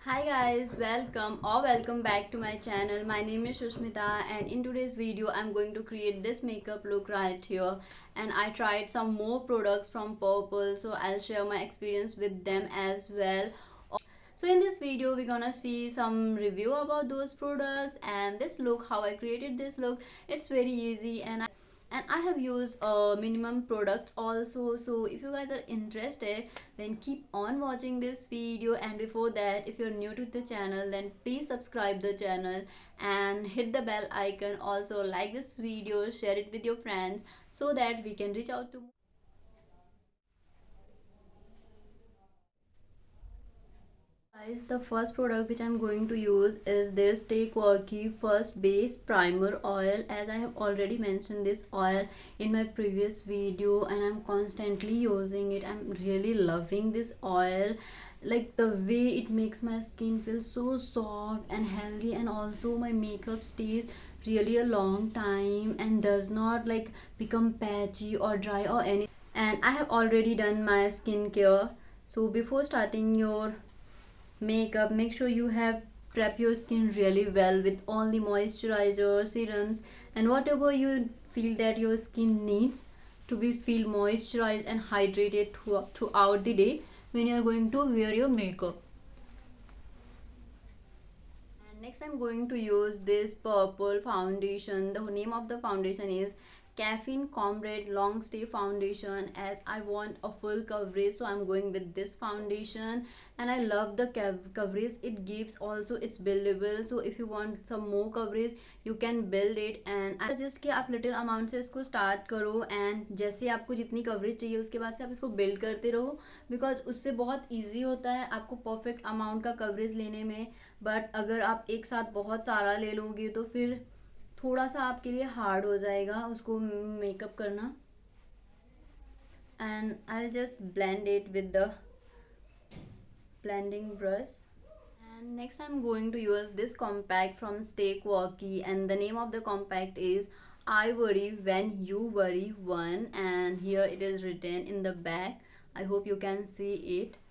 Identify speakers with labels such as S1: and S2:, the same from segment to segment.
S1: Hi guys, welcome back to my channel. My name is Shushmita and in today's video I'm going to create this makeup look right here, and I tried some more products from Purple, so I'll share my experience with them as well. So in this video we're gonna see some review about those products and this look, how I created this look. It's very easy, and I have used minimum products also. So if you guys are interested, then keep on watching this video. And before that, if you're new to the channel, then please subscribe the channel and hit the bell icon. Also like this video, share it with your friends so that we can reach out to guys. The first product which I'm going to use is this Stay Quirky First Base Primer Oil. As I have already mentioned this oil in my previous video and I'm constantly using it. I'm really loving this oil, like the way it makes my skin feel so soft and healthy, and also my makeup stays really a long time and does not like become patchy or dry or anything. And I have already done my skincare. So before starting your makeup, make sure you have prep your skin really well with all the moisturizer, serums, and whatever you feel that your skin needs to be feel moisturized and hydrated throughout the day when you are going to wear your makeup. And next I'm going to use this purple foundation. The name of the foundation is Caffeine Comrade Long Stay Foundation. As I want a full coverage, so I'm going with this foundation, and I love the coverage it gives. Also it's buildable, so if you want some more coverage you can build it. And I suggest कि आप little amount से इसको start करो, and जैसे आपको जितनी coverage चाहिए उसके बाद से आप इसको build करते रहो, because उससे बहुत easy होता है आपको perfect amount का coverage लेने में. बट अगर आप एक साथ बहुत सारा ले लोगे तो फिर थोड़ा सा आपके लिए हार्ड हो जाएगा उसको मेकअप करना. And I just blend it with the blending brush. And next I'm going to use this compact from Stay Quirky, and the name of the compact is I Worry When You Worry One, and here it is written in the back. I hope you can see it.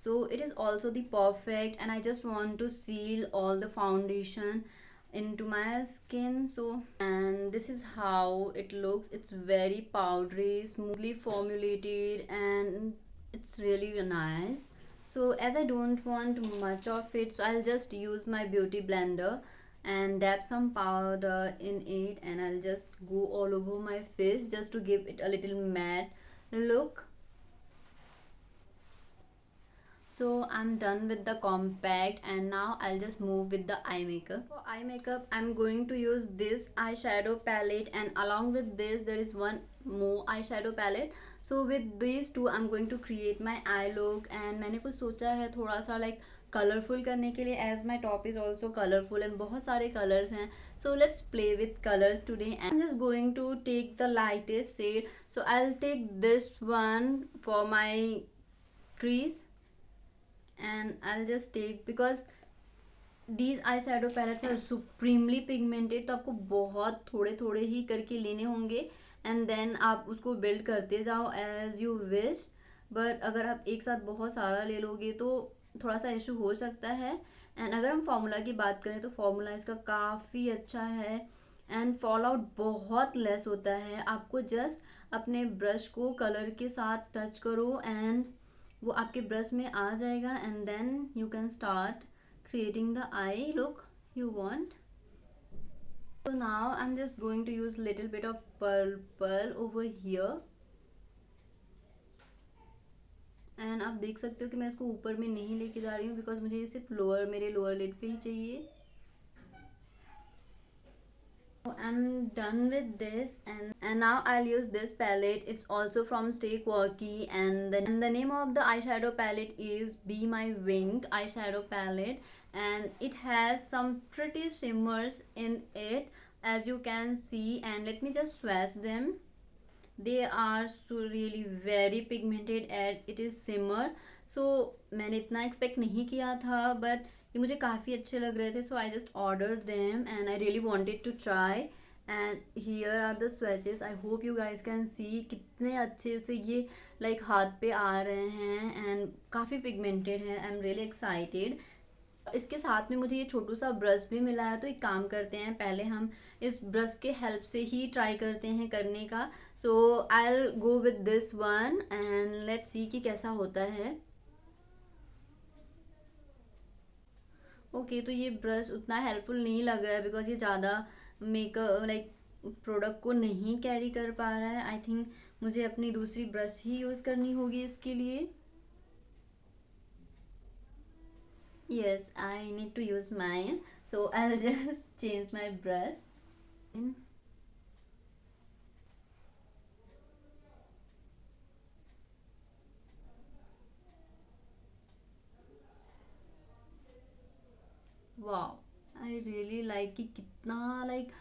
S1: So it is also the perfect, and I just want to seal all the foundation into my skin. So, and this is how it looks. It's very powdery, smoothly formulated, and it's really nice. So as I don't want much of it, so I'll just use my beauty blender and dab some powder in it, and I'll just go all over my face just to give it a little matte look. So I'm done with the compact, and now I'll just move with the eye makeup. For eye makeup I'm going to use this eyeshadow palette, and along with this there is one more eyeshadow palette. So with these two I'm going to create my eye look. And मैंने कुछ सोचा है थोड़ा सा like colorful करने के लिए, as my top is also colorful and बहुत सारे colors हैं. So let's play with colors today, and I'm just going to take the lightest shade. So I'll take this one for my crease, and I'll just take, because these eyeshadow palettes are supremely pigmented, तो आपको बहुत थोड़े थोड़े ही करके लेने होंगे, and then आप उसको बिल्ड करते जाओ एज यू विश. बट अगर आप एक साथ बहुत सारा ले लोगे तो थोड़ा सा इशू हो सकता है. एंड अगर हम फार्मूला की बात करें तो फार्मूला इसका काफ़ी अच्छा है, एंड फॉल आउट बहुत लेस होता है. आपको जस्ट अपने ब्रश को कलर के साथ टच करो एंड वो आपके ब्रश में आ जाएगा, and then you can start creating the eye look you want. So now I'm just going to use little bit of purple over here, and आप देख सकते हो कि मैं इसको ऊपर में नहीं लेके जा रही हूँ, बिकॉज मुझे ये सिर्फ लोअर, मेरे लोअर लिड पे ही चाहिए. So I'm done with this, and now I'll use this palette. It's also from Stay Quirky, and the name of the eyeshadow palette is Be My Wing eyeshadow palette, and it has some pretty shimmers in it, as you can see. And let me just swatch them. They are so really very pigmented and it is shimmer. So मैंने इतना expect नहीं किया था, but ये मुझे काफ़ी अच्छे लग रहे थे. So I just order them and I really wanted to try. And here are the swatches. I hope you guys can see कितने अच्छे से ये लाइक हाथ पे आ रहे हैं, एंड काफ़ी पिगमेंटेड है. आई एम रियली एक्साइटेड. इसके साथ में मुझे ये छोटू सा ब्रश भी मिला है, तो एक काम करते हैं, पहले हम इस ब्रश के हेल्प से ही ट्राई करते हैं करने का। So I will go with this one and let's see कि कैसा होता है। ओके तो ये ब्रश उतना हेल्पफुल नहीं लग रहा है बिकॉज ये ज़्यादा मेकअप लाइक प्रोडक्ट को नहीं कैरी कर पा रहा है। आई थिंक मुझे अपनी दूसरी ब्रश ही यूज़ करनी होगी इसके लिए। Yes, I need to use mine. So I'll just change my brush. Wow, I really like कि कितना like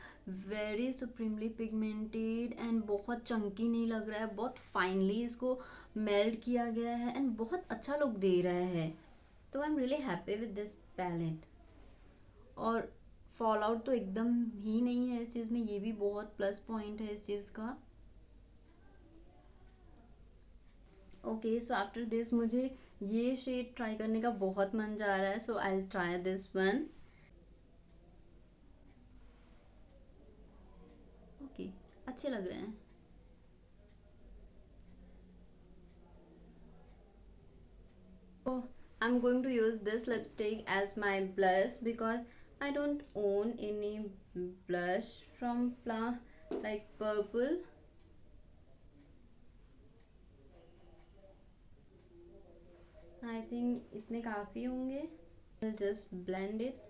S1: very supremely pigmented and बहुत चंकी नहीं लग रहा है, बहुत फाइनली इसको मेल्ट किया गया है एंड बहुत अच्छा लुक दे रहा है। तो I am really happy with this palette. और फॉल आउट तो एकदम ही नहीं है इस चीज़ में, ये भी बहुत प्लस पॉइंट है इस चीज़ का। ओके सो आफ्टर दिस मुझे ये शेड ट्राई करने का बहुत मन जा रहा है, so I try this one. Okay अच्छे लग रहे हैं। So I'm going to use this lipstick as my blush because I don't own any blush from like purple. I think इतने काफ़ी होंगे। I'll just blend it.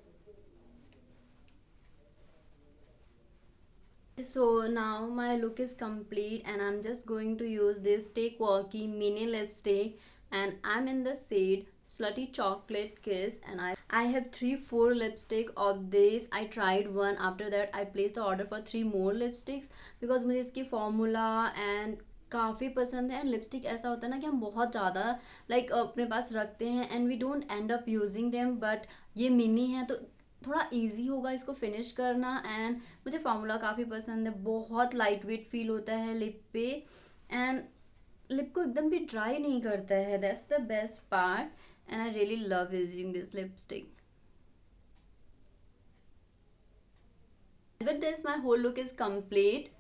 S1: So now my look is complete and I'm just going to use this Take Walkie mini lipstick and I'm in the shade Slutty Chocolate Kiss and I have 3-4 lipstick of this. I tried one, after that I placed the order for 3 more lipsticks because मुझे इसकी formula and काफ़ी पसंद है। And lipstick ऐसा होता है ना कि हम बहुत ज़्यादा लाइक अपने पास रखते हैं and we don't end up using them, but ये मिनी है तो थोड़ा इजी होगा इसको फिनिश करना। एंड मुझे फार्मूला काफ़ी पसंद है, बहुत लाइट वेट फील होता है लिप पे एंड लिप को एकदम भी ड्राई नहीं करता है, that's the best part and I really love using this lipstick. With this my whole look is complete.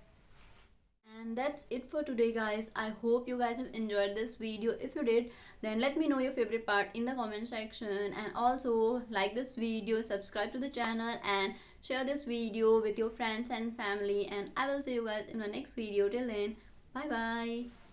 S1: And that's it for today guys. I hope you guys have enjoyed this video. If you did, then let me know your favorite part in the comment section, and also like this video, subscribe to the channel and share this video with your friends and family, and I will see you guys in the next video. Till then, bye bye.